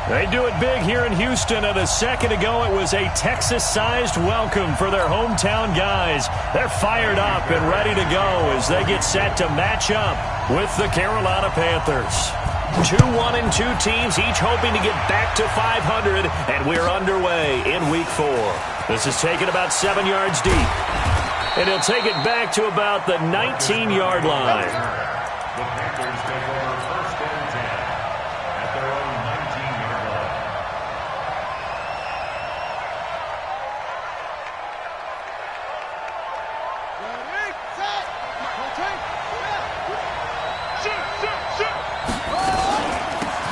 They do it big here in Houston, and a second ago it was a Texas-sized welcome for their hometown guys. They're fired up and ready to go as they get set to match up with the Carolina Panthers. 2-1-2 teams, each hoping to get back to 500, and we're underway in Week 4. This is taken about 7 yards deep, and he'll take it back to about the 19-yard line. The Panthers take over first and 10 at their own 19-yard line.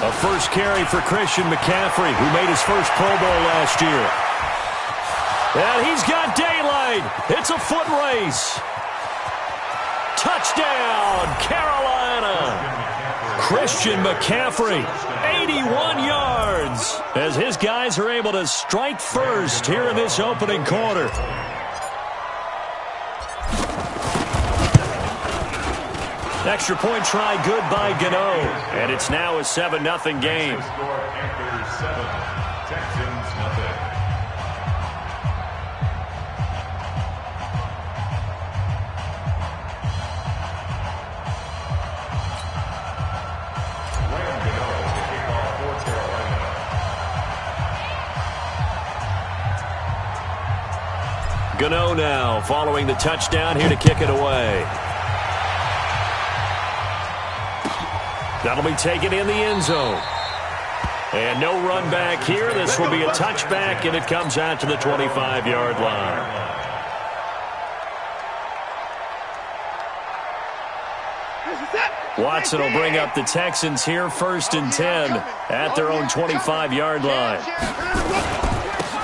A first carry for Christian McCaffrey, who made his first Pro Bowl last year. And he's got daylight. It's a foot race. Touchdown, Carolina. Christian McCaffrey, 81 yards, as his guys are able to strike first here in this opening quarter. Extra point try good by Gano, and it's now a 7-0 game. Panthers 7, Texans nothing. Gano now following the touchdown here to kick it away. That'll be taken in the end zone. And no run back here. This will be a touchback, and it comes out to the 25-yard line. Watson will bring up the Texans here, first and 10 at their own 25-yard line.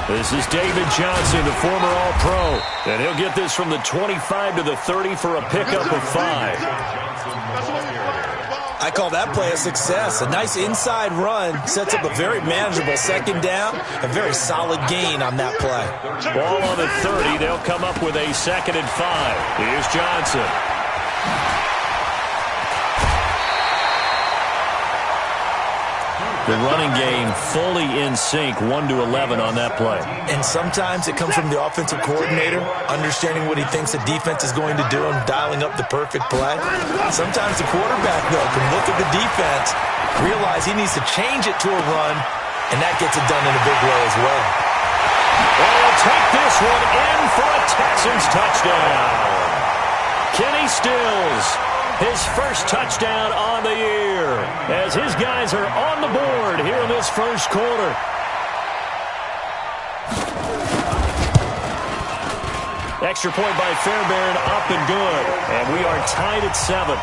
This is David Johnson, the former All-Pro, and he'll get this from the 25 to the 30 for a pickup of 5. I call that play a success. A nice inside run sets up a very manageable second down, a very solid gain on that play. Ball on the 30. They'll come up with a 2nd and 5. Here's Johnson. The running game fully in sync, 1-11 on that play. And sometimes it comes from the offensive coordinator, understanding what he thinks the defense is going to do and dialing up the perfect play. Sometimes the quarterback, though, can look at the defense, realize he needs to change it to a run, and that gets it done in a big way as well. They'll take this one in for a Texans touchdown. Kenny Stills, his first touchdown on the year, as his guys are on the board here in this first quarter. Extra point by Fairbairn, up and good. And we are tied at 7.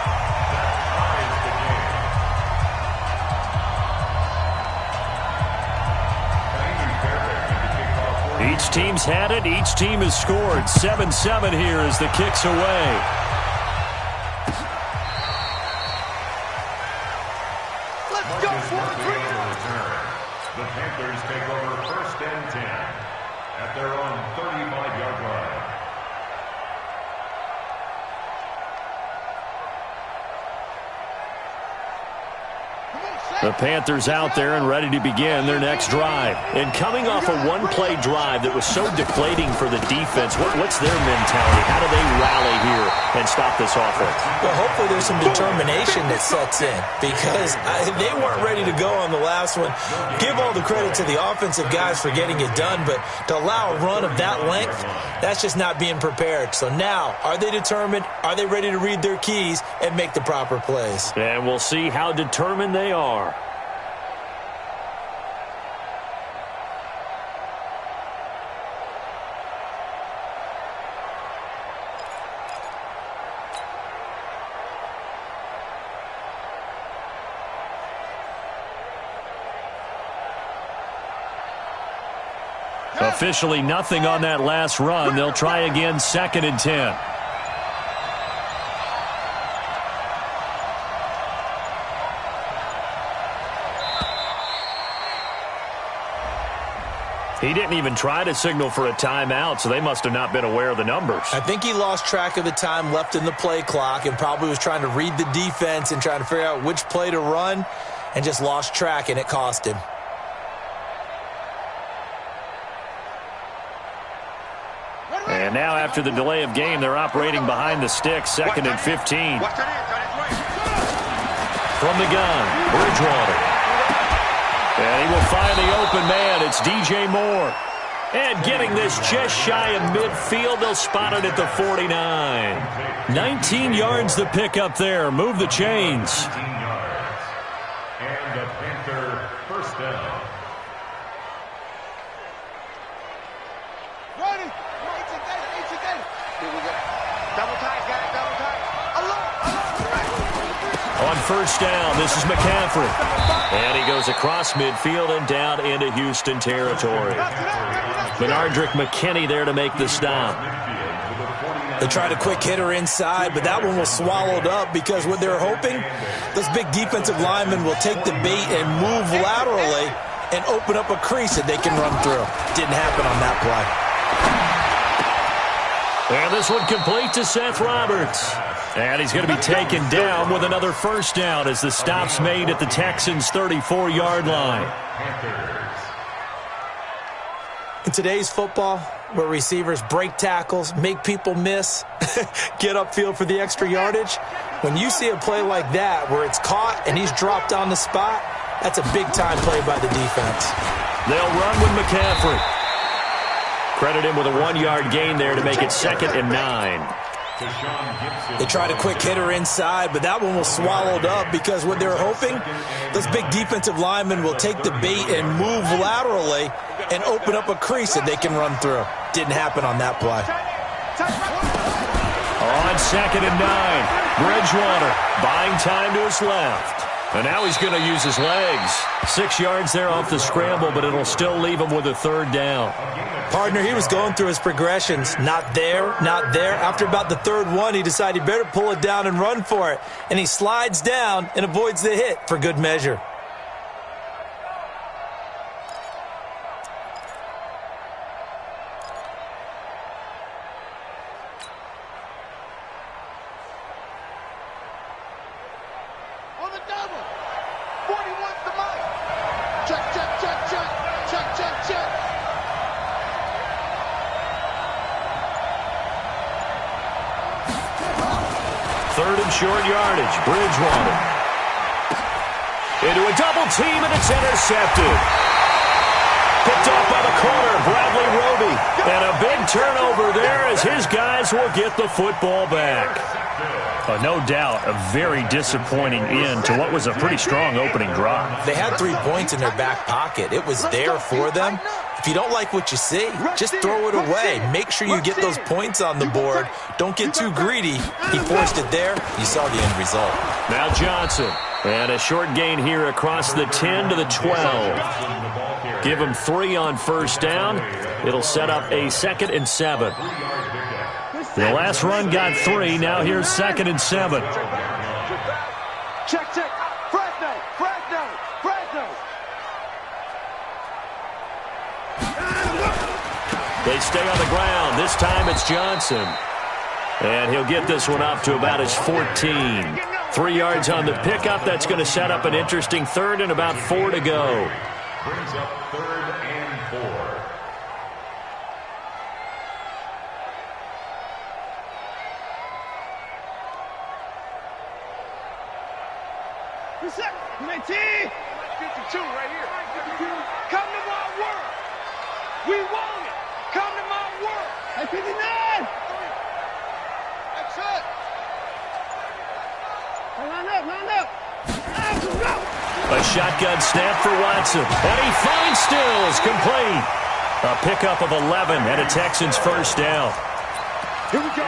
Each team's had it. Each team has scored. 7-7 here as the kick's away. The Panthers take over first and 10 at their own 35-yard line. The Panthers out there and ready to begin their next drive. And coming off a one-play drive that was so deflating for the defense, what's their mentality? How do they rally here and stop this offense? Well, hopefully there's some determination that sets in, because they weren't ready to go on the last one. Give all the credit to the offensive guys for getting it done, but to allow a run of that length, that's just not being prepared. So now, are they determined? Are they ready to read their keys and make the proper plays? And we'll see how determined they are. Officially nothing on that last run. They'll try again, 2nd and 10. He didn't even try to signal for a timeout, so they must have not been aware of the numbers. I think he lost track of the time left in the play clock and probably was trying to read the defense and trying to figure out which play to run and just lost track, and it cost him. And now after the delay of game, they're operating behind the sticks, 2nd and 15. From the gun, Bridgewater. And he will find the open man. It's DJ Moore. And getting this just shy of midfield, they'll spot it at the 49. 19 yards to pick up there. Move the chains. 19 yards. And a Panther first down. Ready. Here we go. Double tight, guys. Double tight. On first down, this is McCaffrey. And he goes across midfield and down into Houston territory. Benardrick McKinney there to make the stop. They tried a quick hitter inside, but that one was swallowed up because what they're hoping, those big defensive linemen will take the bait and move laterally and open up a crease that they can run through. Didn't happen on that play. And this one complete to Seth Roberts. And he's going to be taken down with another first down as the stop's made at the Texans' 34-yard line. In today's football, where receivers break tackles, make people miss, get upfield for the extra yardage, when you see a play like that where it's caught and he's dropped on the spot, that's a big-time play by the defense. They'll run with McCaffrey. Credit him with a 1-yard gain there to make it 2nd and 9. They tried a quick hitter inside, but that one was swallowed up because what they're hoping, those big defensive linemen will take the bait and move laterally and open up a crease that they can run through. Didn't happen on that play. On 2nd and 9, Bridgewater buying time to his left. And now he's going to use his legs. 6 yards there off the scramble, but it'll still leave him with a 3rd down. Partner, he was going through his progressions. Not there, not there. After about the 3rd one, he decided he better pull it down and run for it. And he slides down and avoids the hit for good measure. Short yardage, Bridgewater. Into a double team, and it's intercepted. Picked off by the corner, Bradley Roby. And a big turnover there as his guys will get the football back. No doubt, a very disappointing end to what was a pretty strong opening drive. They had 3 points in their back pocket. It was there for them. If you don't like what you see, just throw it away. Make sure you get those points on the board. Don't get too greedy. He forced it there. You saw the end result. Now Johnson. And a short gain here across the 10 to the 12. Give him 3 on first down. It'll set up a 2nd and 7. The last run got 3. Now here's 2nd and 7. Check. Fresno. They stay on the ground. This time it's Johnson. And he'll get this one up to about his 14. 3 yards on the pickup. That's going to set up an interesting 3rd and about 4 to go. Brings up 3rd and 4. Reset. 19. 52 right here. Come to my world. We want it. Come to my world. At 59. That's it. Line up. Let's go. A shotgun snap for Watson. And he finds Stills complete. A pickup of 11 and a Texans first down. Here we go.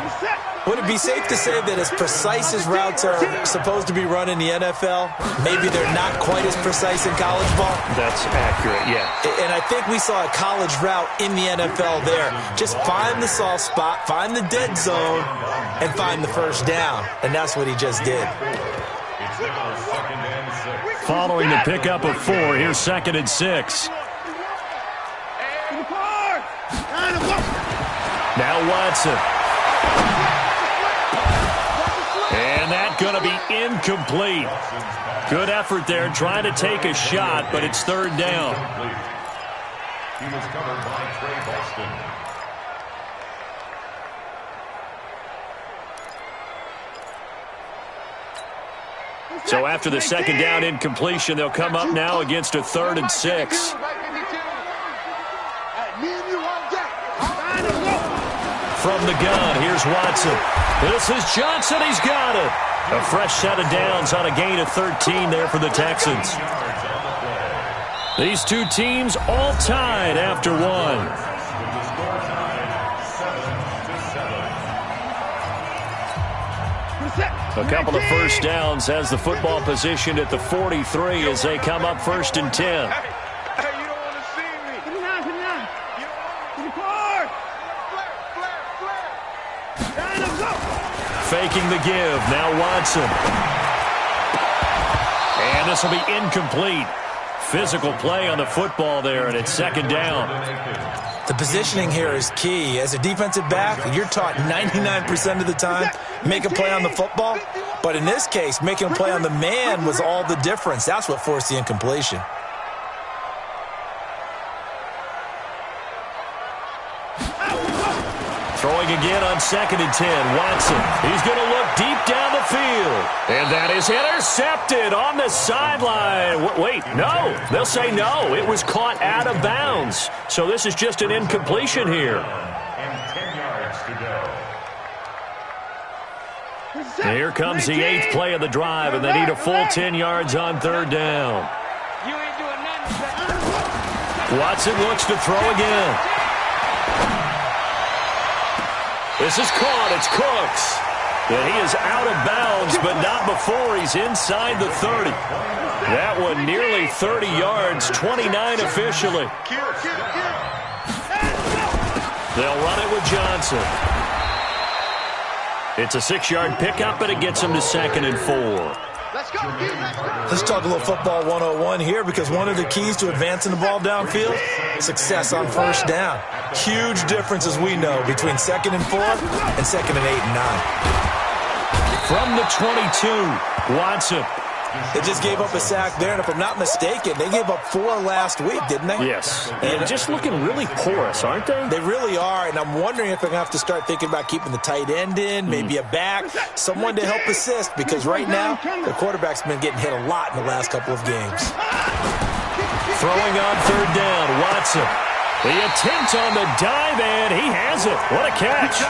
Reset. Would it be safe to say that as precise as routes are supposed to be run in the NFL, maybe they're not quite as precise in college ball? That's accurate, yeah. And I think we saw a college route in the NFL there. Just find the soft spot, find the dead zone, and find the first down. And that's what he just did. It's now 2nd and 6. Following the pickup of 4, here's 2nd and 6. Now Watson. And that going to be incomplete. Good effort there trying to take a shot, but it's 3rd down. He was covered by Trey Boston. So after the second down incompletion, they'll come up now against a 3rd and 6. From the gun, here's Watson. This is Johnson. He's got it. A fresh set of downs on a gain of 13 there for the Texans. These two teams all tied after one. A couple of first downs has the football positioned at the 43 as they come up 1st and 10. Faking the give. Now Watson. And this will be incomplete. Physical play on the football there, and it's 2nd down. The positioning here is key. As a defensive back, you're taught 99% of the time, make a play on the football. But in this case, making a play on the man was all the difference. That's what forced the incompletion. Throwing again on 2nd and 10. Watson. He's going to look deep down the field. And that is intercepted on the sideline. Wait, no. They'll say no. It was caught out of bounds. So this is just an incompletion here. And 10 yards to go. Here comes the 8th play of the drive, and they need a full 10 yards on 3rd down. Watson looks to throw again. This is caught. It's Cooks. And he is out of bounds, but not before he's inside the 30. That one nearly 30 yards, 29 officially. They'll run it with Johnson. It's a 6-yard pickup, but it gets him to 2nd and 4. Let's talk a little football 101 here, because one of the keys to advancing the ball downfield, success on 1st down. Huge difference, as we know, between 2nd and 4 and 2nd and 8 and 9. From the 22, Watson. They just gave up a sack there, and if I'm not mistaken, they gave up 4 last week, didn't they? Yes. And just looking really porous, aren't they? They really are, and I'm wondering if they're going to have to start thinking about keeping the tight end in, maybe a back, someone to help assist, because right now, the quarterback's been getting hit a lot in the last couple of games. Throwing on 3rd down, Watson. The attempt on the dive, and he has it. What a catch.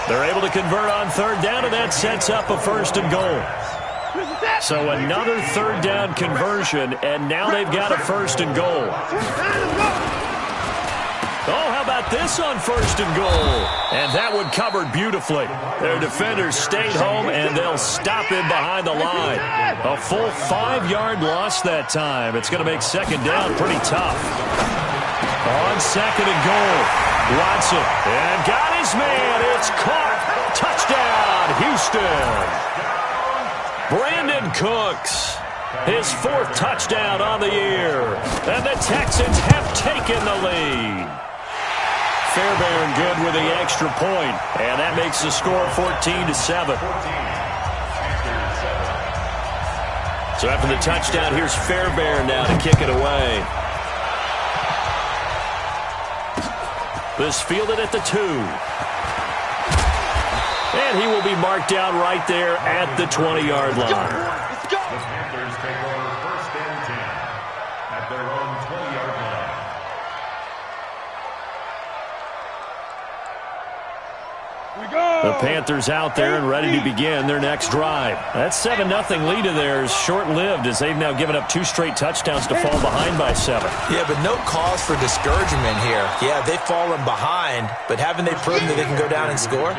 They're able to convert on 3rd down, and that sets up a 1st and goal. So another 3rd down conversion, and now they've got a 1st and goal. Oh, how about this on 1st and goal? And that one covered beautifully. Their defenders stayed home, and they'll stop him behind the line. A full 5-yard loss that time. It's going to make 2nd down pretty tough. On 2nd and goal, Watson. And got his man. It's caught. Touchdown, Houston. Brandon Cooks, his 4th touchdown on the year. And the Texans have taken the lead. Fairbairn good with the extra point, and that makes the score 14-7. So after the touchdown, here's Fairbairn now to kick it away. This fielded at the 2. And he will be marked down right there at the 20-yard line. The Panthers take over 1st and 10 at their own 20-yard line. The Panthers out there and ready to begin their next drive. That 7-0 lead of theirs short-lived, as they've now given up 2 straight touchdowns to fall behind by 7. Yeah, but no cause for discouragement here. Yeah, they've fallen behind, but haven't they proven that they can go down and score?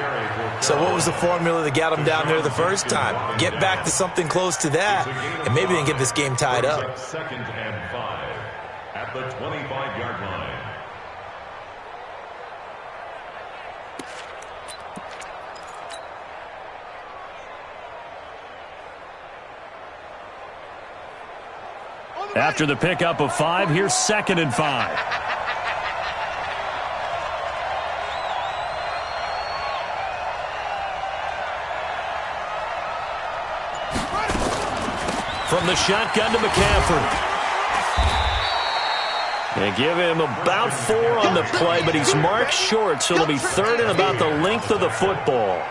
So what was the formula that got them down there the first time? Get back to something close to that, and maybe they can get this game tied up. 2nd and 5 at the 25-yard line. After the pickup of 5, here's 2nd and 5. From the shotgun to McCaffrey. They give him about 4 on the play, but he's marked short, so it'll be 3rd and about the length of the football.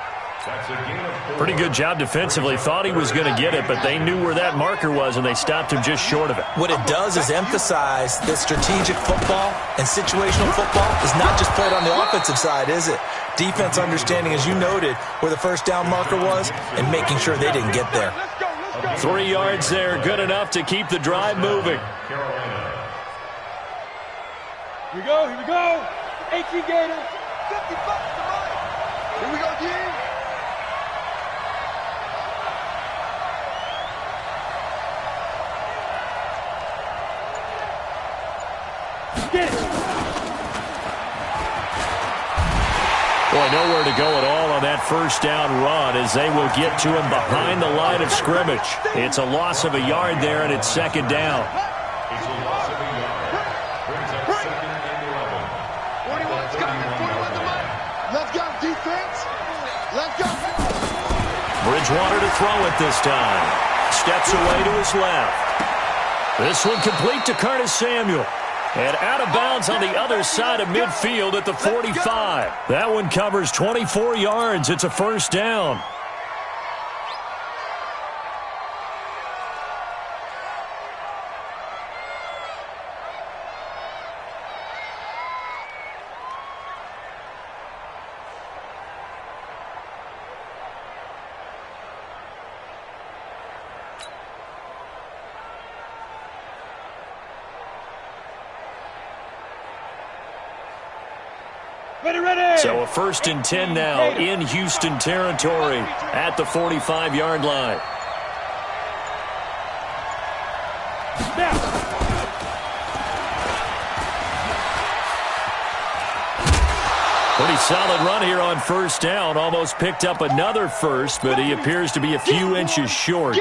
That's a gain of 4. Pretty good job defensively. Thought he was going to get it, but they knew where that marker was, and they stopped him just short of it. What it does is emphasize that strategic football and situational football is not just played on the offensive side, is it? Defense understanding, as you noted, where the first down marker was and making sure they didn't get there. 3 yards there, good enough to keep the drive moving. Carolina. Here we go, here we go. 18 Gators. 50 bucks to money. Here we go, G. Get it. Boy, nowhere to go at all on that first down run as they will get to him behind the line of scrimmage. It's a loss of a yard there, and it's second down. It's a loss of a yard. Brings up second and 11. 41's coming. 41 to money. Let's go, defense. Let's go. Bridgewater to throw it this time. Steps away to his left. This one complete to Curtis Samuel. And out of bounds on the other side of midfield at the 45. That one covers 24 yards. It's a first down. So a 1st and 10 now in Houston territory at the 45-yard line. Pretty solid run here on first down. Almost picked up another first, but he appears to be a few inches short.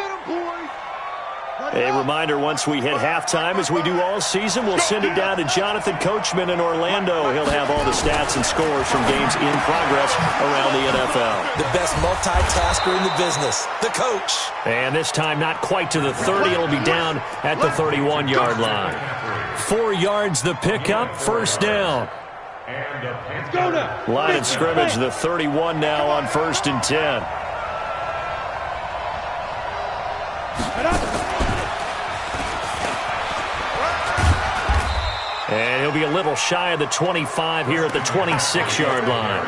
A reminder, once we hit halftime, as we do all season, we'll send it down to Jonathan Coachman in Orlando. He'll have all the stats and scores from games in progress around the NFL. The best multitasker in the business, the coach. And this time not quite to the 30. It'll be down at the 31-yard line. 4 yards the pickup, first down. Line of scrimmage, the 31 now on 1st and 10. And he'll be a little shy of the 25 here at the 26-yard line.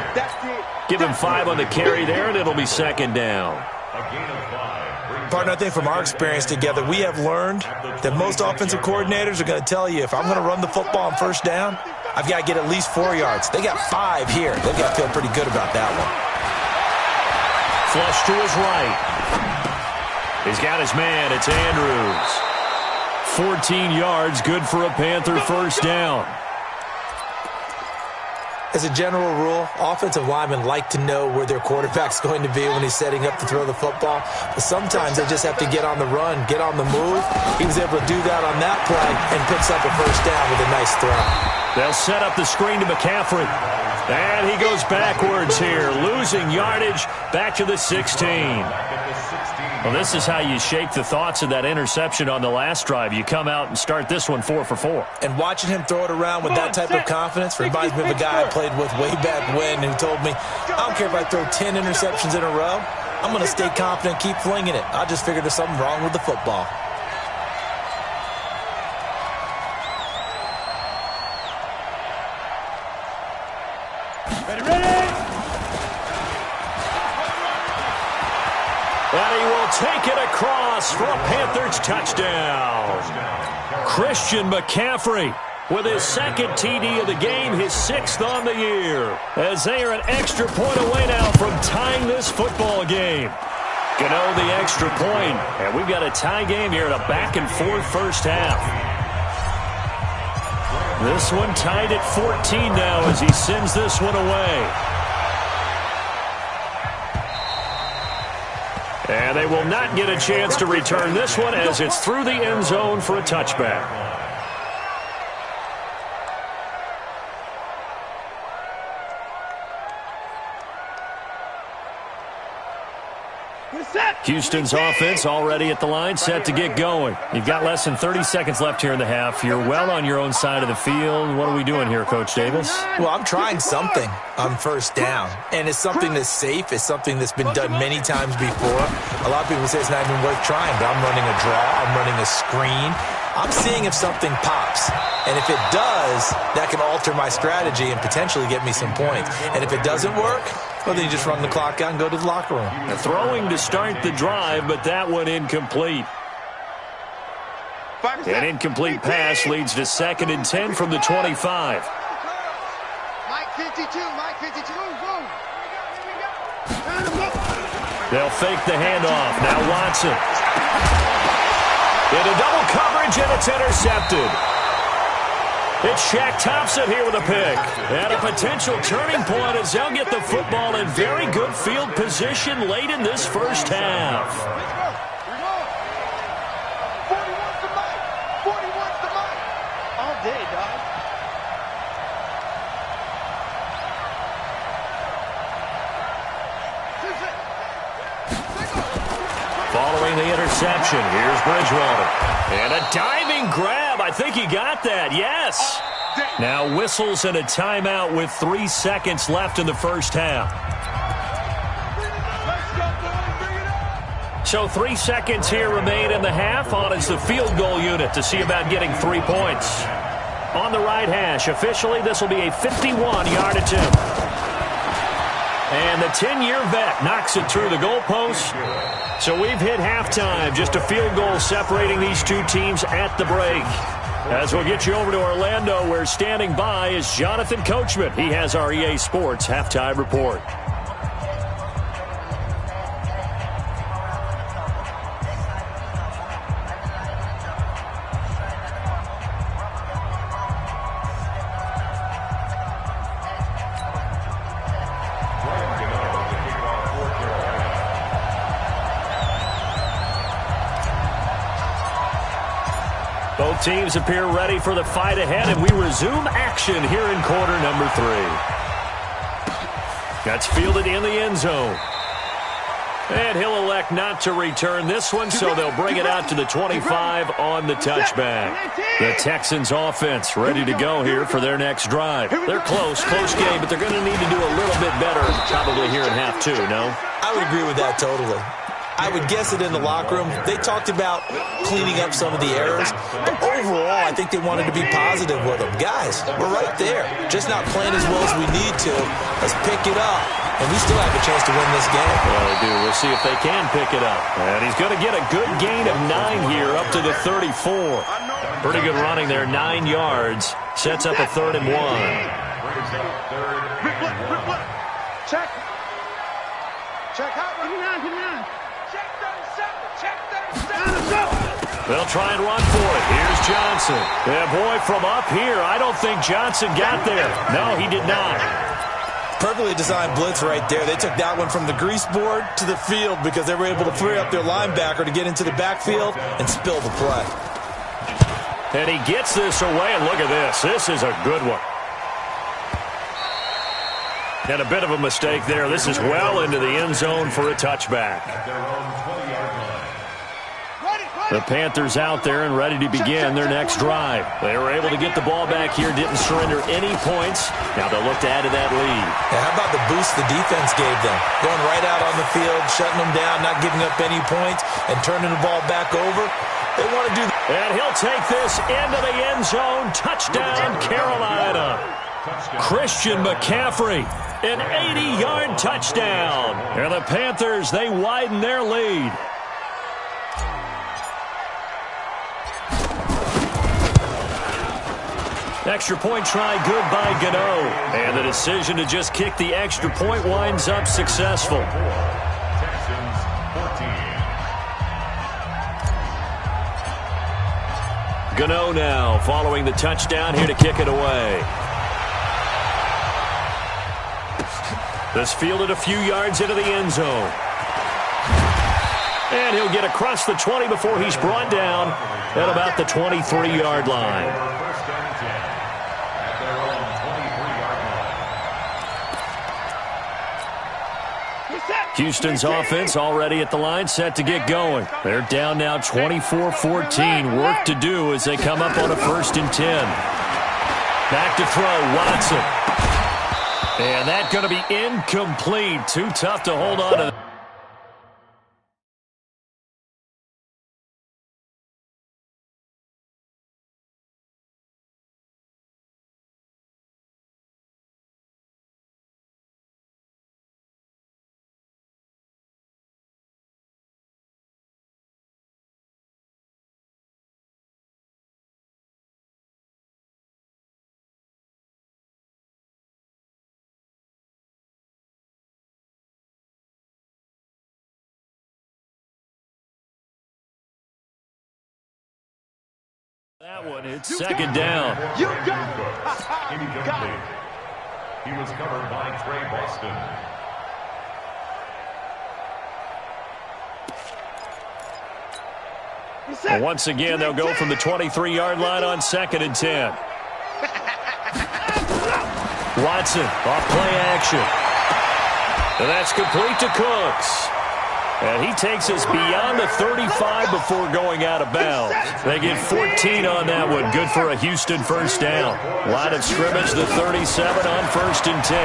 Give him 5 on the carry there, and it'll be second down. Partner, I think from our experience together, we have learned that most offensive coordinators are going to tell you, if I'm going to run the football on first down, I've got to get at least 4 yards. They got 5 here. They've got to feel pretty good about that one. Flush to his right. He's got his man. It's Andrews. 14 yards, good for a Panther first down. As a general rule, offensive linemen like to know where their quarterback's going to be when he's setting up to throw the football. But sometimes they just have to get on the run, get on the move. He was able to do that on that play and picks up a first down with a nice throw. They'll set up the screen to McCaffrey. And he goes backwards here, losing yardage back to the 16. Well, this is how you shake the thoughts of that interception on the last drive. You come out and start this one 4 for 4. And watching him throw it around with that type of confidence reminds me of a guy I played with way back when who told me, I don't care if I throw 10 interceptions in a row. I'm going to stay confident, keep flinging it. I just figured there's something wrong with the football. And he will take it across for a Panthers touchdown. Christian McCaffrey with his second TD of the game, his 6th on the year, as they are an extra point away now from tying this football game. Gano the extra point, and we've got a tie game here in a back-and-forth first half. This one tied at 14 now as he sends this one away. And they will not get a chance to return this one as it's through the end zone for a touchback. Houston's offense already at the line, set to get going. You've got less than 30 seconds left here in the half. You're well on your own side of the field. What are we doing here, Coach Davis? Well, I'm trying something on first down, and it's something that's safe. It's something that's been done many times before. A lot of people say it's not even worth trying, but I'm running a draw. I'm running a screen. I'm seeing if something pops. And if it does, that can alter my strategy and potentially get me some points. And if it doesn't work, well, then you just run the clock out and go to the locker room. Throwing to start the drive, but that one incomplete. An incomplete pass leads to 2nd and 10 from the 25. Mike 52, Mike 52. Move. They'll fake the handoff. Now Watson. Into double coverage, and it's intercepted. It's Shaq Thompson here with a pick. And a potential turning point as they'll get the football in very good field position late in this first half. 41's the Mike. 41's the Mike. All day, dog. Following the interception, here's Bridgewater. And a diving grab. I think he got that. Yes. Now whistles and a timeout with 3 seconds left in the first half. So 3 seconds here remain in the half. On is the field goal unit to see about getting 3 points. On the right hash, officially this will be a 51-yard attempt. And the 10-year vet knocks it through the goalpost. So we've hit halftime. Just a field goal separating these two teams at the break. As we'll get you over to Orlando, where standing by is Jonathan Coachman. He has our EA Sports halftime report. Both teams appear ready for the fight ahead, and we resume action here in quarter number 3. That's fielded in the end zone. And he'll elect not to return this one, so they'll bring it out to the 25 on the touchback. The Texans offense ready to go here for their next drive. They're close game, but they're going to need to do a little bit better probably here in half 2, no? I would agree with that totally. I would guess it in the locker room. They talked about cleaning up some of the errors, but overall, I think they wanted to be positive with them. Guys, we're right there. Just not playing as well as we need to. Let's pick it up, and we still have a chance to win this game. Well, they do. We'll see if they can pick it up. And he's going to get a good gain of 9 here up to the 34. Pretty good running there, 9 yards. Sets up a 3rd and 1. Check. Check out. 29. Check 37. Check 37. They'll try and run for it. Here's Johnson. Yeah, boy, from up here, I don't think Johnson got there. No, he did not. Perfectly designed blitz right there. They took that one from the grease board to the field because they were able to free up their linebacker to get into the backfield and spill the play. And he gets this away, and look at this. This is a good one. And a bit of a mistake there. This is well into the end zone for a touchback. The Panthers out there and ready to begin their next drive. They were able to get the ball back here, didn't surrender any points. Now they'll look to add to that lead. And how about the boost the defense gave them? Going right out on the field, shutting them down, not giving up any points, and turning the ball back over. They want to do that. And he'll take this into the end zone. Touchdown, Carolina. Christian McCaffrey, an 80-yard touchdown. And the Panthers, they widen their lead. Extra point try good by Gano. And the decision to just kick the extra point winds up successful. Texans 14. Gano now following the touchdown here to kick it away. This fielded a few yards into the end zone. And he'll get across the 20 before he's brought down at about the 23-yard line. First and 10 at their own 23-yard line. Houston's offense already at the line, set to get going. They're down now 24-14. Work to do as they come up on a 1st and 10. Back to throw, Watson. And that's going to be incomplete. Too tough to hold on to. That one, it's 2nd down. You got it. He was covered by Trey Boston. And once again, they'll go from the 23-yard line on 2nd and 10. Watson, off play action. And that's complete to Cooks. And he takes us beyond the 35 before going out of bounds. They get 14 on that one. Good for a Houston 1st down. Line of scrimmage, the 37 on 1st and 10.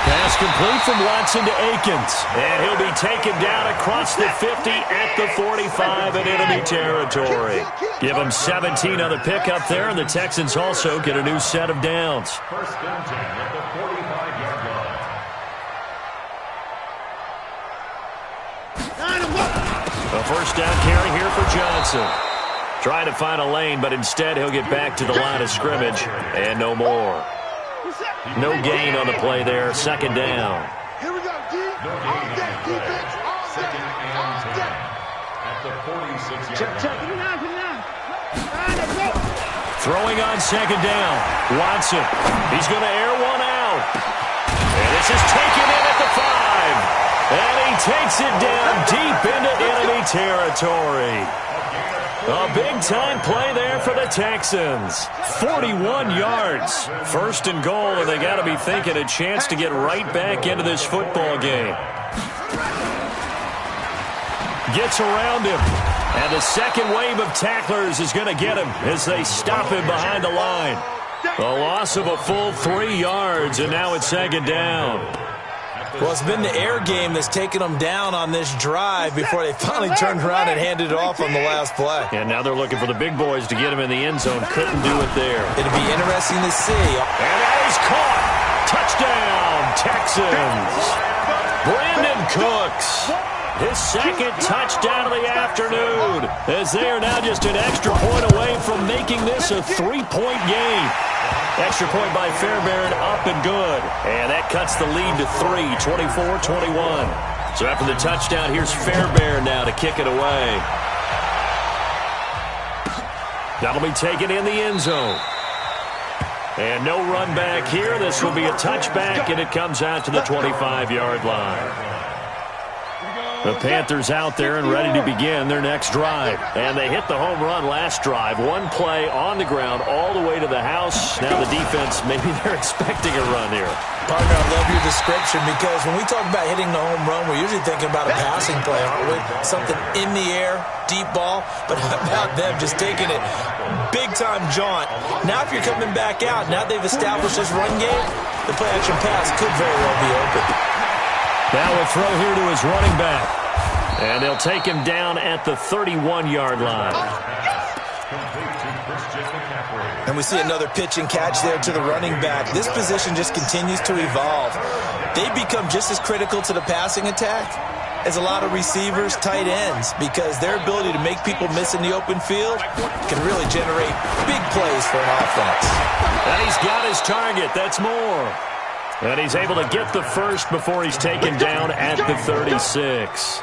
Pass complete from Watson to Akins. And he'll be taken down across the 50 at the 45 in enemy territory. Give him 17 on the pickup there, and the Texans also get a new set of downs. 1st and 10 at the 45-yard line. A 1st down carry here for Johnson. Trying to find a lane, but instead he'll get back to the line of scrimmage, and no more. No gain on the play there, 2nd down. Here we go, D. All day, defense. 2nd and 10 at the 46-yard line. Throwing on 2nd down. Watson. He's going to air one out. And this is taken in at the 5. And he takes it down deep into enemy territory. A big-time play there for the Texans. 41 yards. 1st and goal, and they got to be thinking a chance to get right back into this football game. Gets around him. And the second wave of tacklers is going to get him as they stop him behind the line. A loss of a full 3 yards, and now it's 2nd down. Well, it's been the air game that's taken them down on this drive before they finally turned around and handed it off on the last play. And now they're looking for the big boys to get him in the end zone. Couldn't do it there. It'll be interesting to see. And that is caught. Touchdown, Texans. Brandon Cooks. His 2nd touchdown of the afternoon, as they are now just an extra point away from making this a 3-point game. Extra point by Fairbairn, up and good. And that cuts the lead to 3, 24-21. So after the touchdown, here's Fairbairn now to kick it away. That'll be taken in the end zone. And no run back here. This will be a touchback, and it comes out to the 25-yard line. The Panthers out there and ready to begin their next drive. And they hit the home run last drive. One play on the ground all the way to the house. Now the defense, maybe they're expecting a run here. Partner, I love your description because when we talk about hitting the home run, we're usually thinking about a passing play, aren't we? Something in the air, deep ball. But how about them just taking it big-time jaunt? Now if you're coming back out, now they've established this run game, the play-action pass could very well be open. Now a throw here to his running back. And they'll take him down at the 31-yard line. And we see another pitch and catch there to the running back. This position just continues to evolve. They become just as critical to the passing attack as a lot of receivers, tight ends, because their ability to make people miss in the open field can really generate big plays for an offense. And he's got his target. That's more. And he's able to get the first before he's taken down at the 36.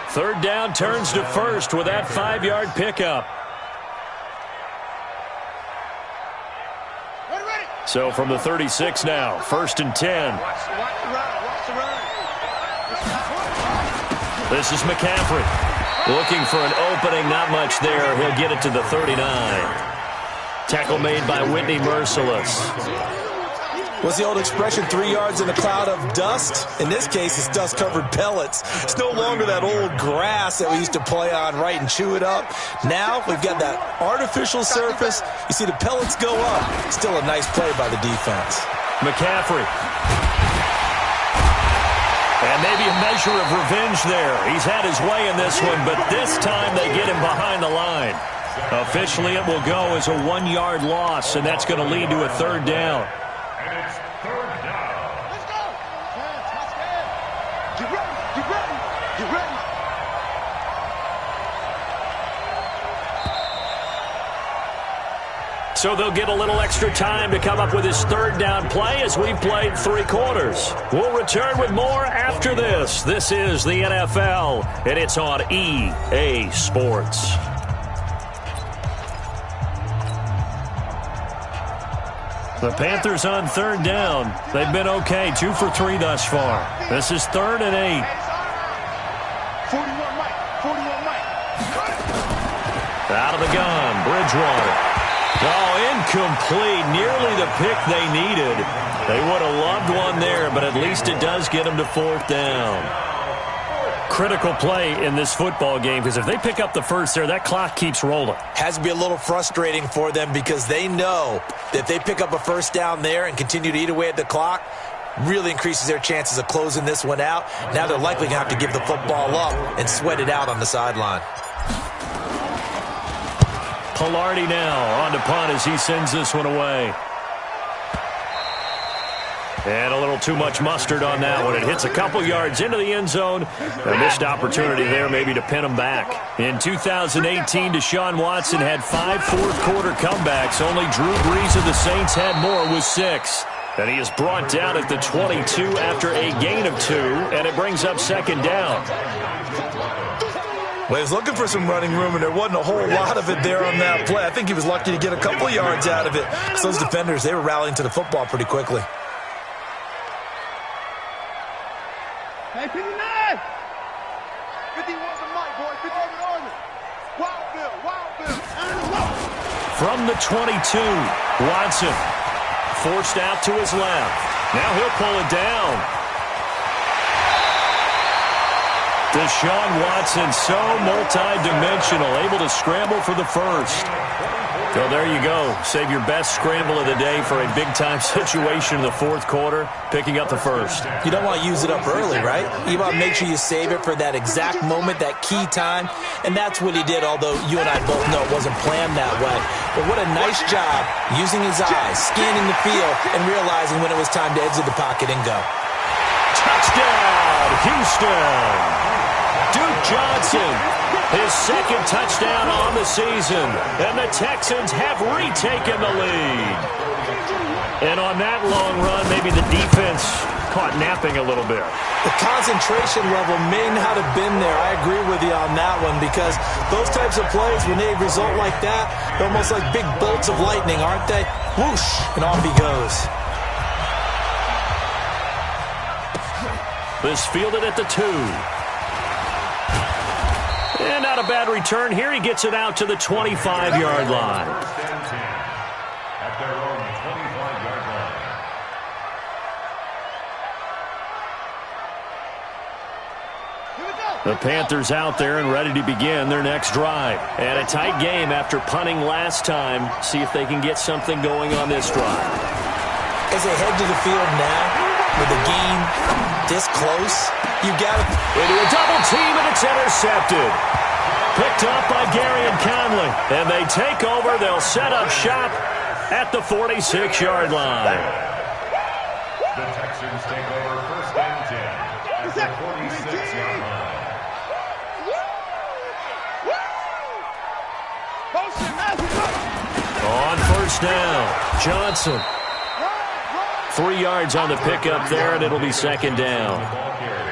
3rd down turns to 1st with that 5-yard pickup. So from the 36 now, 1st and 10. This is McCaffrey. Looking for an opening, not much there. He'll get it to the 39. Tackle made by Whitney Merciless. What's the old expression, 3 yards in a cloud of dust? In this case, it's dust-covered pellets. It's no longer that old grass that we used to play on, right, and chew it up. Now we've got that artificial surface. You see the pellets go up. Still a nice play by the defense. McCaffrey. And maybe a measure of revenge there. He's had his way in this one, but this time they get him behind the line. Officially, it will go as a 1-yard loss, and that's going to lead to a 3rd down. And it's 3rd down. Let's go. Get ready. Get ready. Get ready. So they'll get a little extra time to come up with his 3rd down play as we've played 3 quarters. We'll return with more after this. This is the NFL, and it's on EA Sports. The Panthers on 3rd down. They've been okay, 2 for 3 thus far. This is 3rd and 8. 41 Mike. 41 Mike. Out of the gun, Bridgewater. Oh, incomplete. Nearly the pick they needed. They would have loved one there, but at least it does get them to 4th down. Critical play in this football game, because if they pick up the first there, that clock keeps rolling. Has to be a little frustrating for them because they know that if they pick up a 1st down there and continue to eat away at the clock, really increases their chances of closing this one out. Now they're likely going to have to give the football up and sweat it out on the sideline. Pilardi now on to punt as he sends this one away. And a little too much mustard on that one. It hits a couple yards into the end zone. A missed opportunity there maybe to pin them back. In 2018, Deshaun Watson had 5 fourth-quarter comebacks. Only Drew Brees of the Saints had more with 6. And he is brought down at the 22 after a gain of 2, and it brings up 2nd down. Well, he was looking for some running room, and there wasn't a whole lot of it there on that play. I think he was lucky to get a couple of yards out of it. So those defenders, they were rallying to the football pretty quickly. Hey, 59! 51 the mic, boy. 51 on it. Wild Bill, Wild Bill. From the 22, Watson forced out to his left. Now he'll pull it down. Deshaun Watson, so multi-dimensional, able to scramble for the first. So there you go. Save your best scramble of the day for a big-time situation in the 4th quarter, picking up the first. You don't want to use it up early, right? You want to make sure you save it for that exact moment, that key time. And that's what he did, although you and I both know it wasn't planned that way. But what a nice job using his eyes, scanning the field, and realizing when it was time to exit the pocket and go. Touchdown, Houston! Duke Johnson, his 2nd touchdown on the season, and the Texans have retaken the lead. And on that long run, maybe the defense caught napping a little bit. The concentration level may not have been there. I agree with you on that one, because those types of plays, when they result like that, they're almost like big bolts of lightning, aren't they? Whoosh, and off he goes. This fielded at the 2. And not a bad return here. He gets it out to the 25-yard line. At their own 25-yard line. The Panthers out there and ready to begin their next drive. And a tight game after punting last time. See if they can get something going on this drive. As they head to the field now, with the game this close, you got it. Into a double team, and it's intercepted. Picked up by Gary and Conley. And they take over. They'll set up shop at the 46-yard line. The Texans take over 1st and 10 at the 46-yard line. On 1st down, Johnson. 3 yards on the pickup there, and it'll be 2nd down.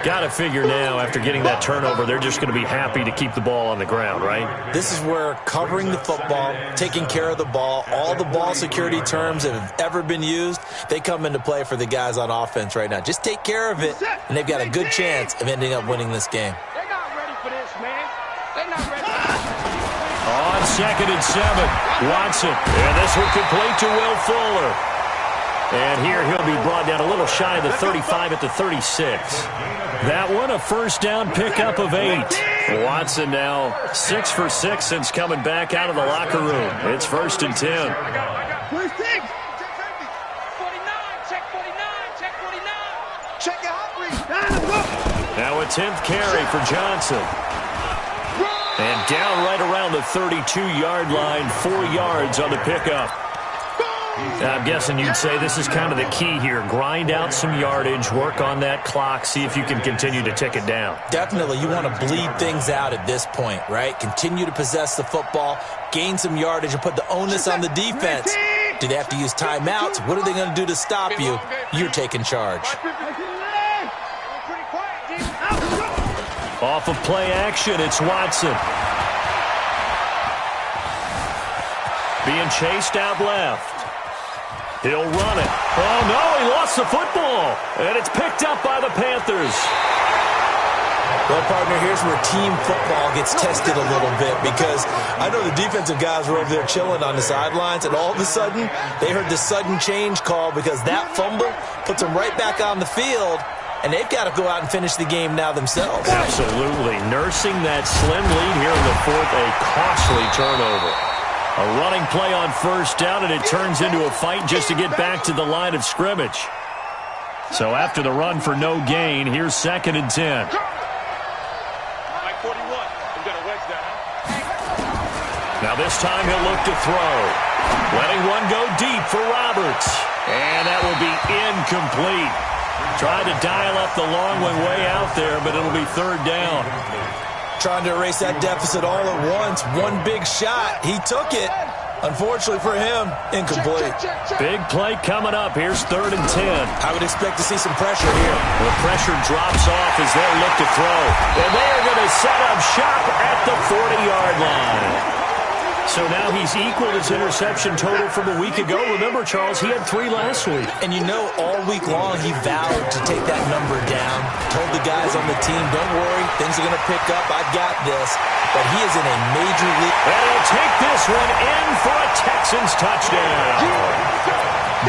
Got to figure now, after getting that turnover, they're just going to be happy to keep the ball on the ground, right? This is where covering the football, taking care of the ball, all the ball security terms that have ever been used, they come into play for the guys on offense right now. Just take care of it, and they've got a good chance of ending up winning this game. They're not ready for this, man. They're not ready. On 2nd and 7, Watson. And this will complete to Will Fuller. And here he'll be brought down a little shy of the 35 at the 36. That one, a first down pickup of 8. Watson now 6 for 6 since coming back out of the locker room. It's 1st and 10. First thing. 49, check 49, check 49. Check your hot read. Now a 10th carry for Johnson. And down right around the 32-yard line, 4 yards on the pickup. I'm guessing you'd say this is kind of the key here. Grind out some yardage, work on that clock, see if you can continue to tick it down. Definitely. You want to bleed things out at this point, right? Continue to possess the football, gain some yardage, and put the onus on the defense. Do they have to use timeouts? What are they going to do to stop you? You're taking charge. Off of play action, it's Watson. Being chased out left. He'll run it. Oh, no, he lost the football. And it's picked up by the Panthers. Well, partner, here's where team football gets tested a little bit because I know the defensive guys were over there chilling on the sidelines, and all of a sudden they heard the sudden change call because that fumble puts them right back on the field, and they've got to go out and finish the game now themselves. Absolutely. Nursing that slim lead here in the 4th, a costly turnover. A running play on first down, and it turns into a fight just to get back to the line of scrimmage. So after the run for no gain, here's 2nd and 10. Now this time he'll look to throw. Letting one go deep for Roberts. And that will be incomplete. Tried to dial up the long one way out there, but it'll be 3rd down. Trying to erase that deficit all at once. One big shot. He took it. Unfortunately for him, incomplete. Big play coming up. Here's 3rd and 10. I would expect to see some pressure here. The pressure drops off as they look to throw. And they are going to set up shop at the 40-yard line. So now he's equaled his interception total from a week ago. Remember, Charles, he had 3 last week. And you know, all week long he vowed to take that number down. Told the guys on the team, don't worry, things are going to pick up. I've got this. But he is in a major league. And he'll take this one in for a Texans touchdown.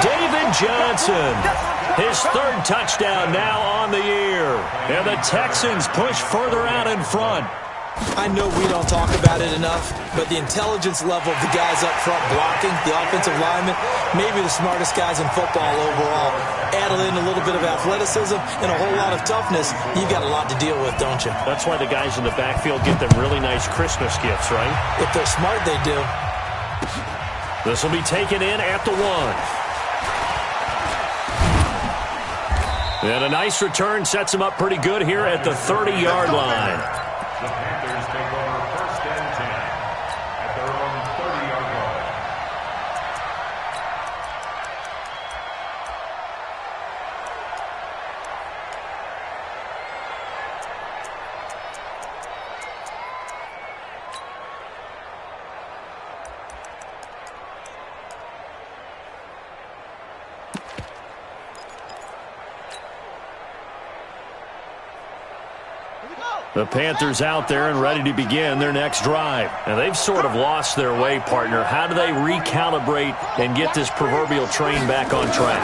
David Johnson, his 3rd touchdown now on the year. And the Texans push further out in front. I know we don't talk about it enough, but the intelligence level of the guys up front blocking, the offensive linemen, maybe the smartest guys in football overall. Add in a little bit of athleticism and a whole lot of toughness, you've got a lot to deal with, don't you? That's why the guys in the backfield get them really nice Christmas gifts, right? If they're smart, they do. This will be taken in at the 1. And a nice return sets him up pretty good here at the 30-yard line. The Panthers take over 1st and 10 at their own 30-yard line. The Panthers out there and ready to begin their next drive. Now, they've sort of lost their way, partner. How do they recalibrate and get this proverbial train back on track?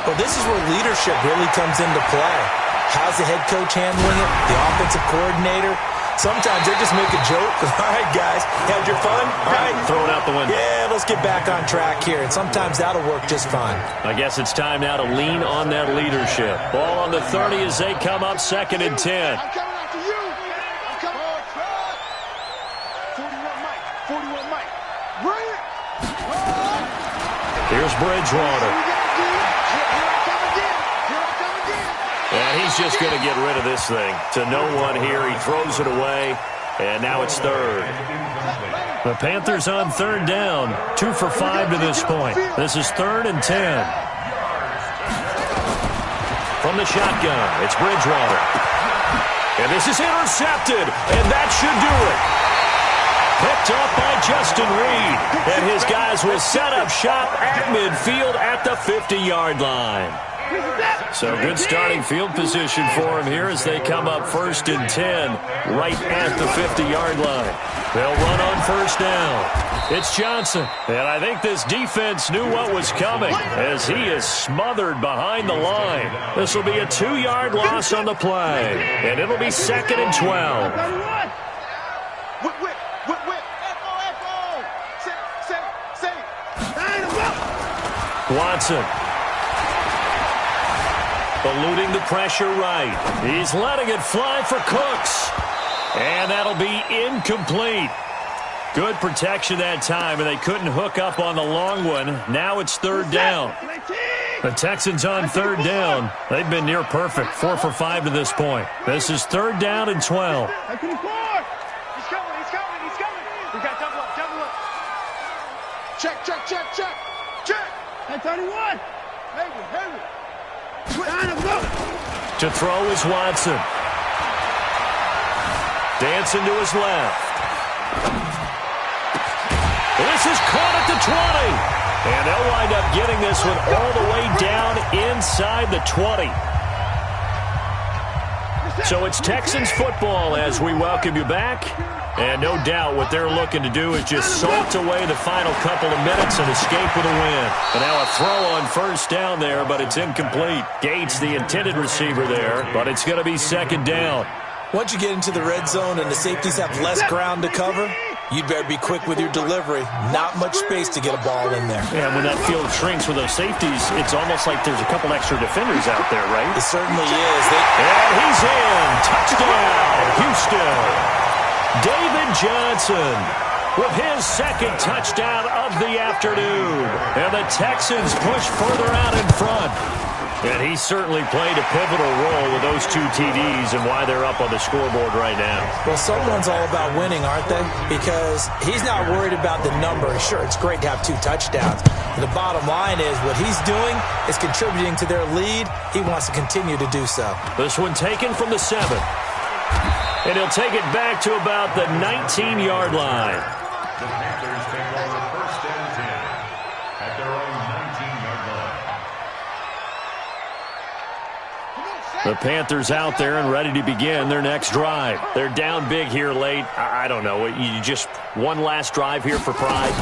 Well, this is where leadership really comes into play. How's the head coach handling it? The offensive coordinator? Sometimes they just make a joke. All right, guys, had your fun? All right. Throw it out the window. Yeah, let's get back on track here. And sometimes that'll work just fine. I guess it's time now to lean on that leadership. Ball on the 30 as they come up 2nd and 10. Here's Bridgewater. And he's just going to get rid of this thing. To no one here. He throws it away. And now it's 3rd. The Panthers on 3rd down. 2 for 5 to this point. This is 3rd and 10. From the shotgun, it's Bridgewater. And this is intercepted. And that should do it. Picked up by Justin Reed. And his guys will set up shop at midfield at the 50-yard line. So good starting field position for him here as they come up 1st and 10 right at the 50-yard line. They'll run on 1st down. It's Johnson. And I think this defense knew what was coming as he is smothered behind the line. This will be a 2-yard loss on the play. And it'll be 2nd and 12. Watson. Eluding the pressure right. He's letting it fly for Cooks. And that'll be incomplete. Good protection that time, and they couldn't hook up on the long one. Now it's 3rd down. The Texans on 3rd down. They've been near perfect, 4 for 5 to this point. This is 3rd down and 12. He's coming. We got double up. Check. Hey, 31. Heavy. To throw is Watson. Dancing to his left. This is caught at the 20. And they'll wind up getting this one all the way down inside the 20. So it's Texans football as we welcome you back. And no doubt what they're looking to do is just salt away the final couple of minutes and escape with a win. And now a throw on 1st down there, but it's incomplete. Gates, the intended receiver there, but it's going to be 2nd down. Once you get into the red zone and the safeties have less ground to cover, you'd better be quick with your delivery. Not much space to get a ball in there. Yeah, when that field shrinks with those safeties, it's almost like there's a couple extra defenders out there, right? It certainly is. And he's in. Touchdown, Houston. David Johnson with his 2nd touchdown of the afternoon. And the Texans push further out in front. And he certainly played a pivotal role with those 2 TDs and why they're up on the scoreboard right now. Well, someone's all about winning, aren't they? Because he's not worried about the number. Sure, it's great to have 2 touchdowns. But the bottom line is what he's doing is contributing to their lead. He wants to continue to do so. This one taken from the 7. And he'll take it back to about the 19-yard line. The Panthers take over 1st and 10 at their own 19-yard line. The Panthers out there and ready to begin their next drive. They're down big here late. I don't know. You just one last drive here for pride?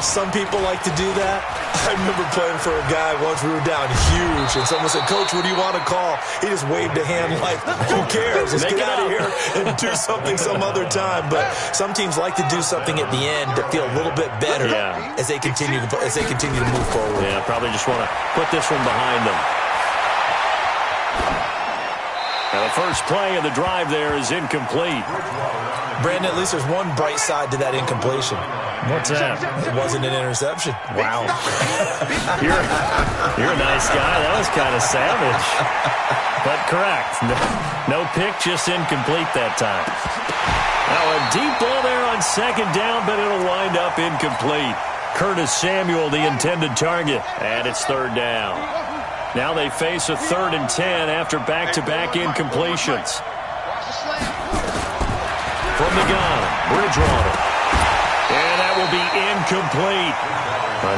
Some people like to do that. I remember playing for a guy once. We were down huge, and someone said, "Coach, what do you want to call?" He just waved a hand like, "Who cares? Let's get out of here and do something some other time." But some teams like to do something at the end to feel a little bit better as they continue to move forward. Yeah, probably just want to put this one behind them. And the first play of the drive there is incomplete. Brandon, at least there's one bright side to that incompletion. What's that? It wasn't an interception. Wow. You're a nice guy. That was kind of savage. But correct. No pick, just incomplete that time. Now a deep ball there on 2nd down, but it'll wind up incomplete. Curtis Samuel, the intended target. And it's 3rd down. Now they face a 3rd and 10 after back-to-back incompletions. From the gun, Bridgewater. And that will be incomplete.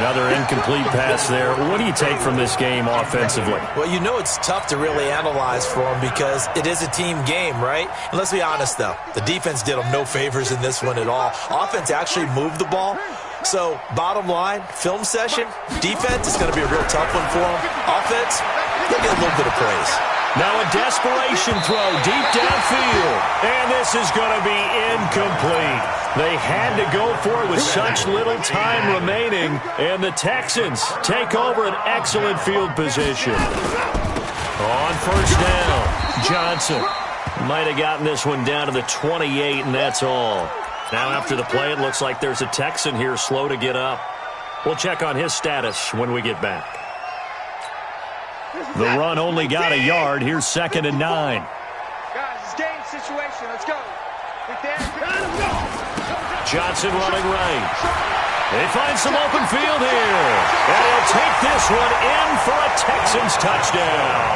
Another incomplete pass there. What do you take from this game offensively? Well, you know it's tough to really analyze for them because it is a team game, right? And let's be honest, though. The defense did them no favors in this one at all. Offense actually moved the ball. So, bottom line, film session, defense is going to be a real tough one for them. Offense, they'll get a little bit of praise. Now a desperation throw deep downfield. And this is going to be incomplete. They had to go for it with such little time remaining. And the Texans take over an excellent field position. On 1st down, Johnson might have gotten this one down to the 28, and that's all. Now after the play, it looks like there's a Texan here slow to get up. We'll check on his status when we get back. The run only got a yard. Here's 2nd and 9. Guys, it's game situation. Let's go. Johnson running right. They find some open field here. And he'll take this one in for a Texans touchdown.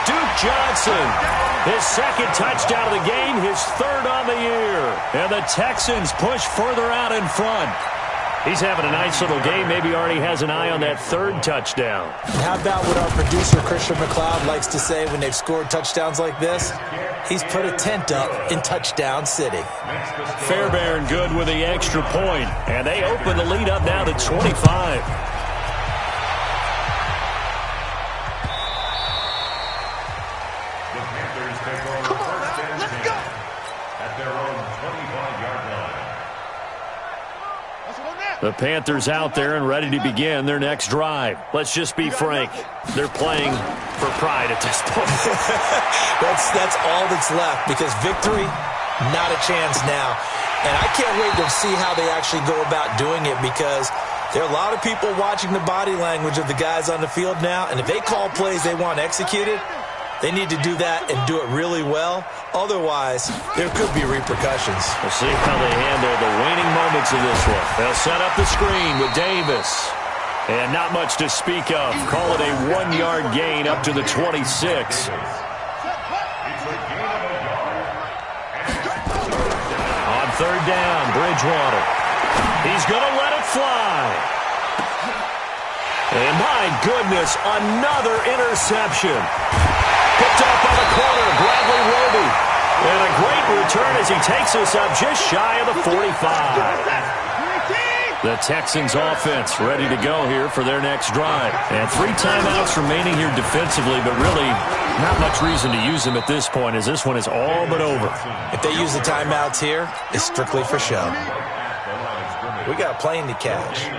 Duke Johnson, his 2nd touchdown of the game, his 3rd on the year. And the Texans push further out in front. He's having a nice little game. Maybe already has an eye on that third touchdown. How about what our producer, Christian McLeod, likes to say when they've scored touchdowns like this? He's put a tent up in Touchdown City. Fairbairn good with the extra point, and they open the lead up now to 25. The Panthers out there and ready to begin their next drive. Let's just be frank. They're playing for pride at this point. That's all that's left, because victory, not a chance now. And I can't wait to see how they actually go about doing it, because there are a lot of people watching the body language of the guys on the field now, and if they call plays they want executed, they need to do that and do it really well. Otherwise, there could be repercussions. We'll see how they handle the waning moments of this one. They'll set up the screen with Davis. And not much to speak of. Call it a 1-yard gain up to the 26. On third down, Bridgewater. He's going to let it fly. And my goodness, another interception. Picked up by the corner, Bradley Roby. And a great return as he takes us up just shy of the 45. The Texans offense ready to go here for their next drive. And 3 timeouts remaining here defensively, but really not much reason to use them at this point, as this one is all but over. If they use the timeouts here, it's strictly for show. We got a plane to catch.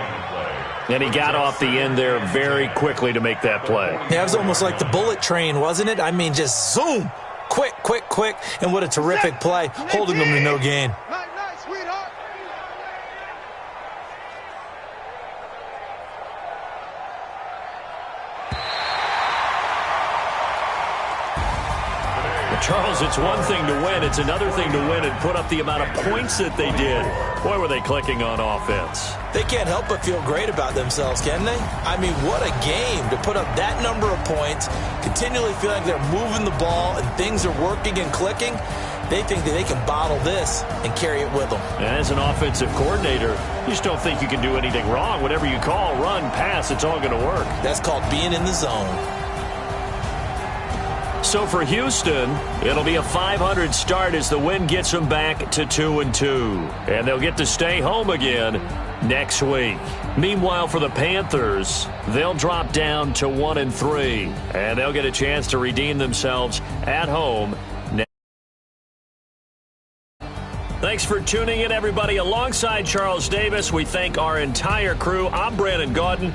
And he got off the end there very quickly to make that play. Yeah, it was almost like the bullet train, wasn't it? I mean, just zoom. Quick, quick, quick. And what a terrific play, holding them to no gain. Nice, sweetheart. Charles, it's one thing to win. It's another thing to win and put up the amount of points that they did. Boy, were they clicking on offense. They can't help but feel great about themselves, can they? I mean, what a game to put up that number of points, continually feeling like they're moving the ball and things are working and clicking. They think that they can bottle this and carry it with them. And as an offensive coordinator, you just don't think you can do anything wrong. Whatever you call, run, pass, it's all going to work. That's called being in the zone. So for Houston, it'll be a 500 start as the win gets them back to 2-2. And they'll get to stay home again next week. Meanwhile, for the Panthers, they'll drop down to 1-3. And they'll get a chance to redeem themselves at home. Thanks for tuning in, everybody. Alongside Charles Davis, we thank our entire crew. I'm Brandon Gaudin.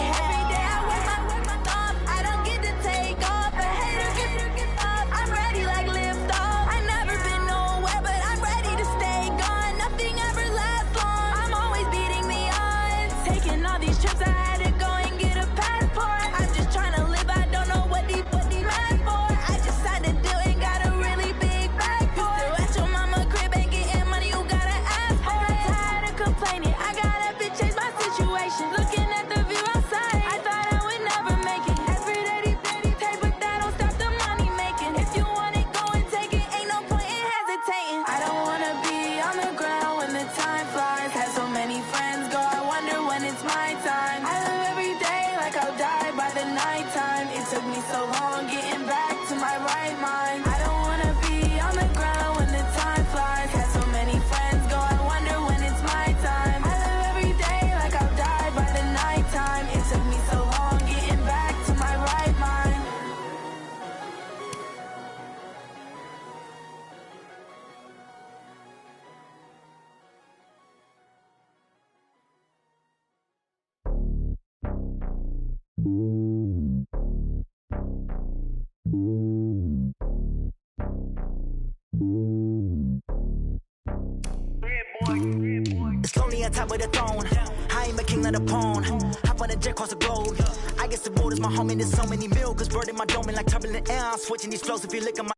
Every day I work my thumb. I don't get to take off. But hey, me so long getting back to my right mind. I don't wanna be on the ground when the time flies. Had so many friends go, I wonder when it's my time. I live every day like I'll die by the nighttime. It took me so long getting back to my right mind. It's lonely on top of the throne. I am a king, not a pawn. Hop on a jet across the globe. I guess the world is my home and there's so many mil. Cause bird in my dome and like turbulent air. I'm switching these flows if you look at my